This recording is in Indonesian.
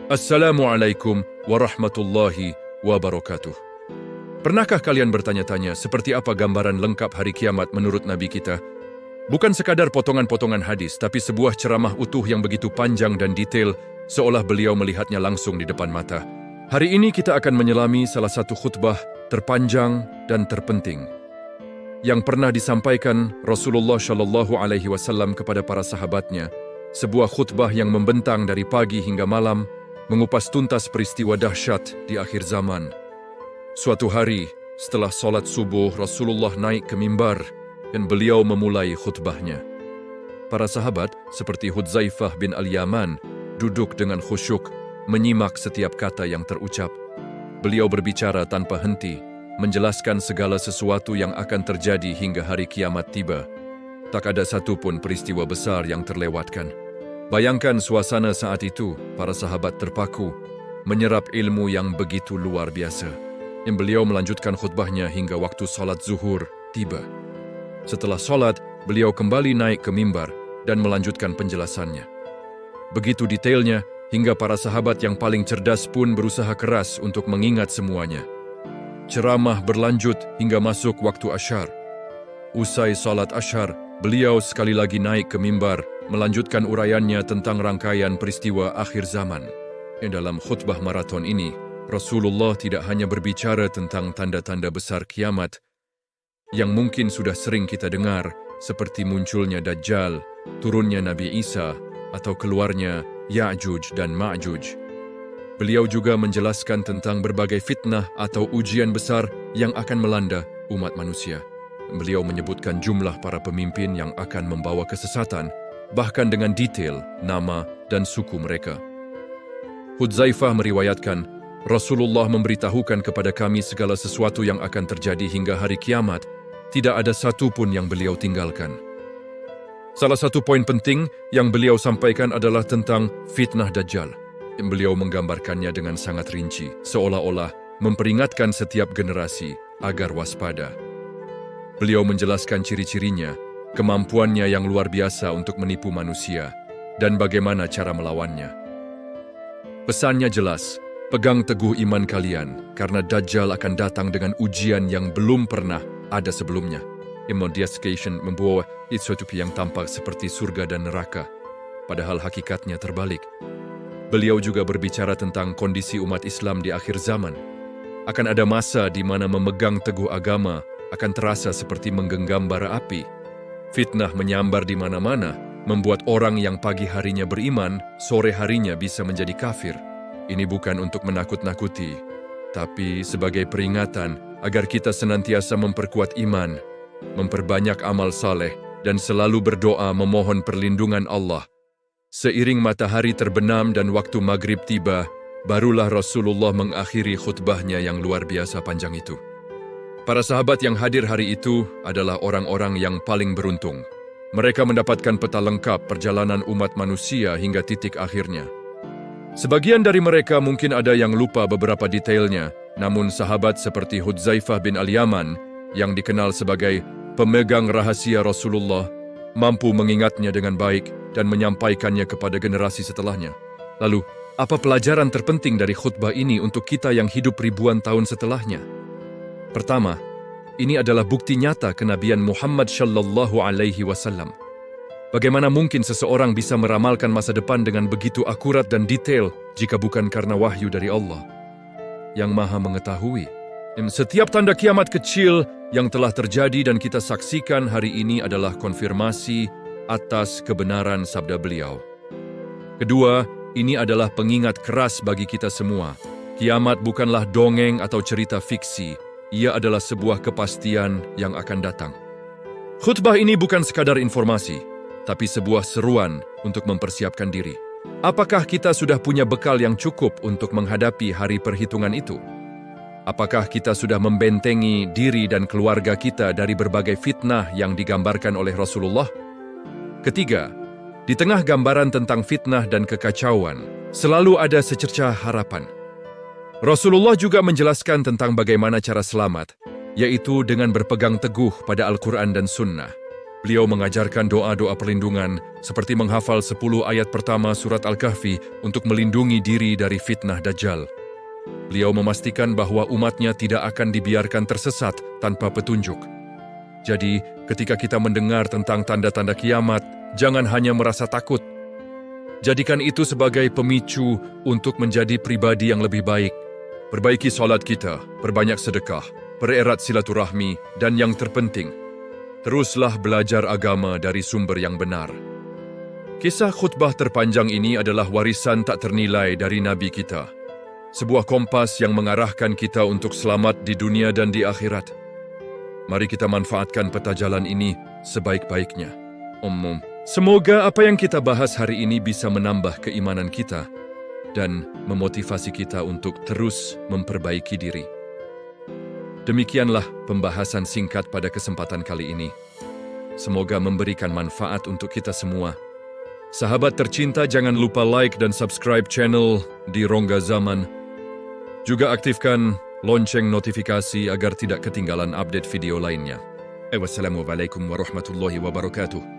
Assalamualaikum warahmatullahi wabarakatuh. Pernahkah kalian bertanya-tanya seperti apa gambaran lengkap hari kiamat menurut Nabi kita? Bukan sekadar potongan-potongan hadis, tapi sebuah ceramah utuh yang begitu panjang dan detail, seolah beliau melihatnya langsung di depan mata. Hari ini kita akan menyelami salah satu khutbah terpanjang dan terpenting yang pernah disampaikan Rasulullah Shallallahu Alaihi Wasallam kepada para sahabatnya. Sebuah khutbah yang membentang dari pagi hingga malam, mengupas tuntas peristiwa dahsyat di akhir zaman. Suatu hari, setelah solat subuh, Rasulullah naik ke mimbar dan beliau memulai khutbahnya. Para sahabat, seperti Hudzaifah bin Al-Yaman, duduk dengan khusyuk, menyimak setiap kata yang terucap. Beliau berbicara tanpa henti, menjelaskan segala sesuatu yang akan terjadi hingga hari kiamat tiba. Tak ada satupun peristiwa besar yang terlewatkan. Bayangkan suasana saat itu, para sahabat terpaku, menyerap ilmu yang begitu luar biasa. Beliau melanjutkan khutbahnya hingga waktu salat zuhur tiba. Setelah salat, beliau kembali naik ke mimbar dan melanjutkan penjelasannya. Begitu detailnya, hingga para sahabat yang paling cerdas pun berusaha keras untuk mengingat semuanya. Ceramah berlanjut hingga masuk waktu asyar. Usai salat asyar, beliau sekali lagi naik ke mimbar, melanjutkan uraiannya tentang rangkaian peristiwa akhir zaman. Dalam khutbah maraton ini, Rasulullah tidak hanya berbicara tentang tanda-tanda besar kiamat yang mungkin sudah sering kita dengar, seperti munculnya Dajjal, turunnya Nabi Isa, atau keluarnya Ya'juj dan Ma'juj. Beliau juga menjelaskan tentang berbagai fitnah atau ujian besar yang akan melanda umat manusia. Beliau menyebutkan jumlah para pemimpin yang akan membawa kesesatan, bahkan dengan detail nama dan suku mereka. Hudzaifah meriwayatkan, Rasulullah memberitahukan kepada kami segala sesuatu yang akan terjadi hingga hari kiamat, tidak ada satu pun yang beliau tinggalkan. Salah satu poin penting yang beliau sampaikan adalah tentang fitnah Dajjal. Beliau menggambarkannya dengan sangat rinci, seolah-olah memperingatkan setiap generasi agar waspada. Beliau menjelaskan ciri-cirinya, kemampuannya yang luar biasa untuk menipu manusia, dan bagaimana cara melawannya. Pesannya jelas, pegang teguh iman kalian, karena Dajjal akan datang dengan ujian yang belum pernah ada sebelumnya. Imodification membawa sesuatu yang tampak seperti surga dan neraka, padahal hakikatnya terbalik. Beliau juga berbicara tentang kondisi umat Islam di akhir zaman. Akan ada masa di mana memegang teguh agama akan terasa seperti menggenggam bara api. Fitnah menyambar di mana-mana, membuat orang yang pagi harinya beriman, sore harinya bisa menjadi kafir. Ini bukan untuk menakut-nakuti, tapi sebagai peringatan agar kita senantiasa memperkuat iman, memperbanyak amal saleh, dan selalu berdoa memohon perlindungan Allah. Seiring matahari terbenam dan waktu maghrib tiba, barulah Rasulullah mengakhiri khutbahnya yang luar biasa panjang itu. Para sahabat yang hadir hari itu adalah orang-orang yang paling beruntung. Mereka mendapatkan peta lengkap perjalanan umat manusia hingga titik akhirnya. Sebagian dari mereka mungkin ada yang lupa beberapa detailnya, namun sahabat seperti Hudzaifah bin Al-Yaman, yang dikenal sebagai pemegang rahasia Rasulullah, mampu mengingatnya dengan baik dan menyampaikannya kepada generasi setelahnya. Lalu, apa pelajaran terpenting dari khutbah ini untuk kita yang hidup ribuan tahun setelahnya? Pertama, ini adalah bukti nyata kenabian Muhammad Shallallahu Alaihi Wasallam. Bagaimana mungkin seseorang bisa meramalkan masa depan dengan begitu akurat dan detail jika bukan karena wahyu dari Allah yang Maha Mengetahui? Setiap tanda kiamat kecil yang telah terjadi dan kita saksikan hari ini adalah konfirmasi atas kebenaran sabda beliau. Kedua, ini adalah pengingat keras bagi kita semua. Kiamat bukanlah dongeng atau cerita fiksi. Ia adalah sebuah kepastian yang akan datang. Khutbah ini bukan sekadar informasi, tapi sebuah seruan untuk mempersiapkan diri. Apakah kita sudah punya bekal yang cukup untuk menghadapi hari perhitungan itu? Apakah kita sudah membentengi diri dan keluarga kita dari berbagai fitnah yang digambarkan oleh Rasulullah? Ketiga, di tengah gambaran tentang fitnah dan kekacauan, selalu ada secercah harapan. Rasulullah juga menjelaskan tentang bagaimana cara selamat, yaitu dengan berpegang teguh pada Al-Quran dan Sunnah. Beliau mengajarkan doa-doa perlindungan seperti menghafal 10 ayat pertama surat Al-Kahfi untuk melindungi diri dari fitnah Dajjal. Beliau memastikan bahwa umatnya tidak akan dibiarkan tersesat tanpa petunjuk. Jadi, ketika kita mendengar tentang tanda-tanda kiamat, jangan hanya merasa takut. Jadikan itu sebagai pemicu untuk menjadi pribadi yang lebih baik. Perbaiki solat kita, perbanyak sedekah, pererat silaturahmi, dan yang terpenting, teruslah belajar agama dari sumber yang benar. Kisah khutbah terpanjang ini adalah warisan tak ternilai dari Nabi kita. Sebuah kompas yang mengarahkan kita untuk selamat di dunia dan di akhirat. Mari kita manfaatkan peta jalan ini sebaik-baiknya. Semoga apa yang kita bahas hari ini bisa menambah keimanan kita dan memotivasi kita untuk terus memperbaiki diri. Demikianlah pembahasan singkat pada kesempatan kali ini. Semoga memberikan manfaat untuk kita semua. Sahabat tercinta, jangan lupa like dan subscribe channel di Rongga Zaman. Juga aktifkan lonceng notifikasi agar tidak ketinggalan update video lainnya. Wassalamualaikum warahmatullahi wabarakatuh.